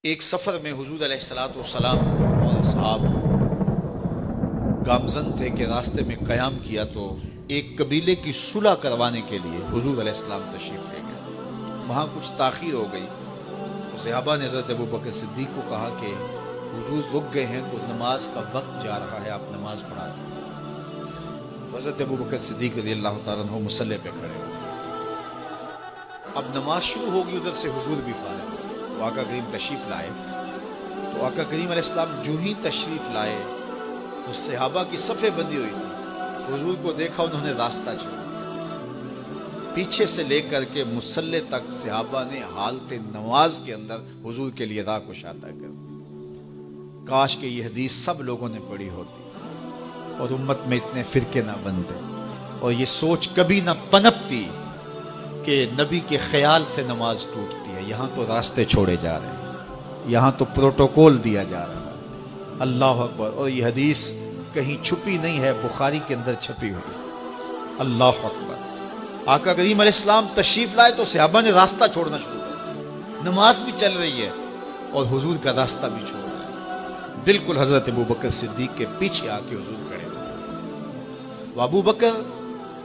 ایک سفر میں حضور علیہ الصلوۃ والسلام اور اصحاب گامزن تھے کہ راستے میں قیام کیا تو ایک قبیلے کی صلح کروانے کے لیے حضور علیہ السلام تشریف لے گئے۔ وہاں کچھ تاخیر ہو گئی تو صحابہ نے حضرت ابوبکر صدیق کو کہا کہ حضور رک گئے ہیں تو نماز کا وقت جا رہا ہے، آپ نماز پڑھا دیں۔ حضرت ابوبکر صدیق رضی اللہ تعالیٰ عنہ مصلی پہ کھڑے ہوئے۔ اب نماز شروع ہوگی، ادھر سے حضور بھی فارغ ہو، تو آقا کریم تشریف لائے۔ تو آقا کریم علیہ السلام جو ہی تشریف لائے تو صحابہ کی صفیں بندی ہوئی تھی، حضور کو دیکھا، انہوں نے راستہ چھوڑا، پیچھے سے لے کر کے مصلی تک صحابہ نے حالت نماز کے اندر حضور کے لیے راہ کشادہ کر دی۔ کاش کہ یہ حدیث سب لوگوں نے پڑھی ہوتی اور امت میں اتنے فرقے نہ بنتے اور یہ سوچ کبھی نہ پنپتی کہ نبی کے خیال سے نماز ٹوٹتی ہے۔ یہاں تو راستے چھوڑے جا رہے ہیں، یہاں تو پروٹوکول دیا جا رہا ہے۔ اللہ اکبر۔ اور یہ حدیث کہیں چھپی نہیں ہے، بخاری کے اندر چھپی ہوئی۔ اللہ اکبر۔ آقا کریم علیہ السلام تشریف لائے تو صحابہ نے راستہ چھوڑنا شروع کر، نماز بھی چل رہی ہے اور حضور کا راستہ بھی چھوڑ رہا ہے۔ بالکل حضرت ابوبکر صدیق کے پیچھے آ کے حضور کھڑے ہوئے۔ ابو بکر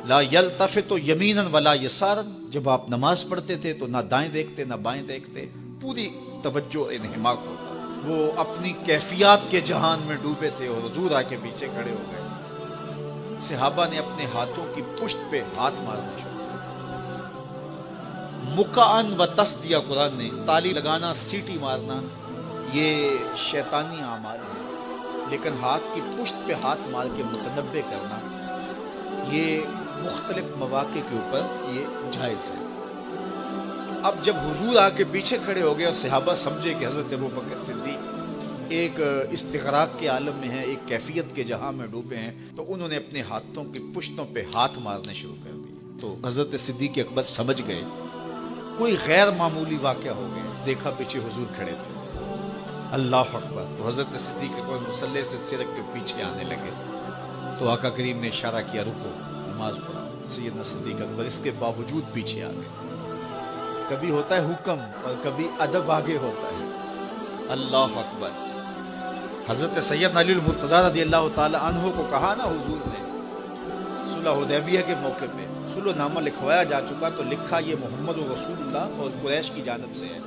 لا یلتفت یمینا ولا یسارا، جب آپ نماز پڑھتے تھے تو نہ دائیں دیکھتے نہ بائیں دیکھتے، پوری توجہ انہماک ہوتا۔ وہ اپنی کیفیات کے جہان میں ڈوبے تھے اور حضور آ کے پیچھے کھڑے ہو گئے۔ صحابہ نے اپنے ہاتھوں کی پشت پہ ہاتھ مارنا شروع کیا۔ مکعن و تصدیہ، قرآن نے تالی لگانا، سیٹی مارنا، یہ شیطانی اعمال ہے، لیکن ہاتھ کی پشت پہ ہاتھ مار کے متنبع کرنا یہ مختلف مواقع کے اوپر یہ جائز ہے۔ اب جب حضور آ کے پیچھے کھڑے ہو گئے اور صحابہ سمجھے کہ حضرت ابوبکر صدیق ایک استغراق کے عالم میں ہیں، ایک کیفیت کے جہاں میں ڈوبے ہیں، تو انہوں نے اپنے ہاتھوں کی پشتوں پہ ہاتھ مارنے شروع کر دیے۔ تو حضرت صدیق اکبر سمجھ گئے کوئی غیر معمولی واقعہ ہو گیا، دیکھا پیچھے حضور کھڑے تھے۔ اللہ اکبر۔ تو حضرت صدیق اکبر مصلی سے سرک کے پیچھے آنے لگے تو آقا کریم نے اشارہ کیا، رکو، نماز پڑھو۔ سیدنا صدیق اکبر اس کے باوجود پیچھے آ گئے۔ کبھی ہوتا ہے حکم اور کبھی ادب آگے ہوتا ہے۔ اللہ اکبر۔ حضرت سیدنا علی المرتضیٰ رضی اللہ تعالی عنہ کو کہا نا حضور نے صلح حدیبیہ کے موقع پہ، صلح نامہ لکھوایا جا چکا تو لکھا یہ محمد رسول اللہ اور قریش کی جانب سے ہے۔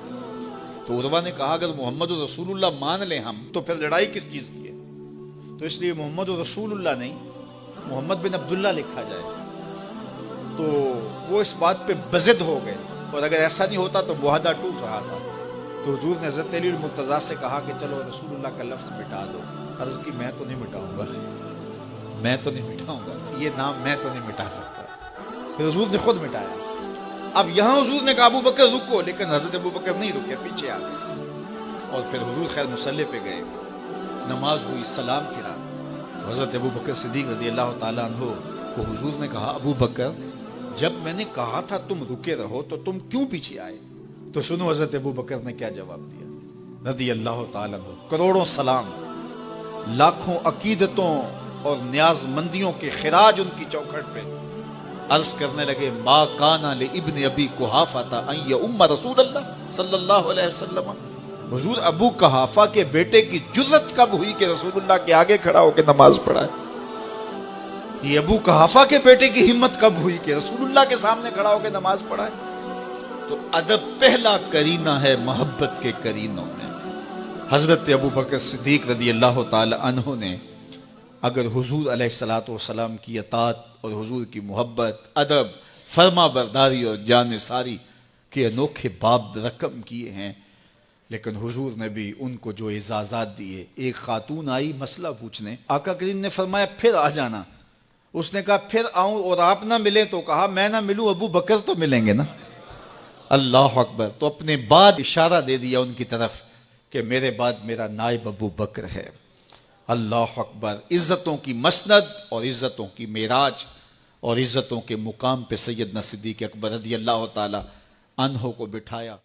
تو عروہ نے کہا اگر محمد رسول اللہ مان لیں ہم تو پھر لڑائی کس چیز کی ہے؟ تو اس لیے محمد رسول اللہ نہیں، محمد بن عبداللہ لکھا جائے۔ تو وہ اس بات پہ بضد ہو گئے، اور اگر ایسا نہیں ہوتا تو معاہدہ ٹوٹ رہا تھا۔ تو حضور نے حضرت علی المرتضیٰ سے کہا کہ چلو رسول اللہ کا لفظ مٹا دو۔ عرض کی میں تو نہیں مٹاؤں گا، میں تو نہیں مٹاؤں گا، یہ نام میں تو نہیں مٹا سکتا۔ پھر حضور نے خود مٹایا۔ اب یہاں حضور نے کہا ابو بکر رکو، لیکن حضرت ابو بکر نہیں رکے، پیچھے آ گئے۔ اور پھر حضور خیر مصلی پہ گئے، نماز ہوئی، سلام پھرا۔ حضرت ابو بکر صدیق رضی اللہ تعالیٰ عنہ کو حضور نے کہا ابو بکر جب میں نے کہا تھا تم رکے رہو تو تم کیوں پیچھے آئے؟ تو سنو حضرت ابو بکر نے کیا جواب دیا رضی اللہ تعالیٰ عنہ۔ کروڑوں سلام، لاکھوں عقیدتوں اور نیاز مندیوں کے خراج ان کی چوکھٹ پہ عرض کرنے لگے ما کان لابن ابی قحافہ ان یؤم رسول اللہ صلی اللہ علیہ وسلم۔ حضور ابو قحافہ کے بیٹے کی جرت کب ہوئی کہ رسول اللہ کے آگے کھڑا ہو کے نماز پڑھائے؟ یہ ابو قحافہ کے بیٹے کی ہمت کب ہوئی کہ رسول اللہ کے سامنے کھڑا ہو کے نماز پڑھائے؟ تو ادب پہلا کرینہ ہے محبت کے کرینوں میں۔ حضرت ابو بکر صدیق رضی اللہ تعالی عنہ نے اگر حضور علیہ الصلوۃ والسلام کی اطاعت اور حضور کی محبت، ادب، فرما برداری اور جانثاری کے انوکھے باب رقم کیے ہیں، لیکن حضور نے بھی ان کو جو اعزازات دیے۔ ایک خاتون آئی مسئلہ پوچھنے، آقا کریم نے فرمایا پھر آ جانا۔ اس نے کہا پھر آؤں اور آپ نہ ملیں؟ تو کہا میں نہ ملوں ابو بکر تو ملیں گے نا۔ اللہ اکبر۔ تو اپنے بعد اشارہ دے دیا ان کی طرف کہ میرے بعد میرا نائب ابو بکر ہے۔ اللہ اکبر۔ عزتوں کی مسند اور عزتوں کی معراج اور عزتوں کے مقام پہ سیدنا صدیق اکبر رضی اللہ تعالی عنہ کو بٹھایا۔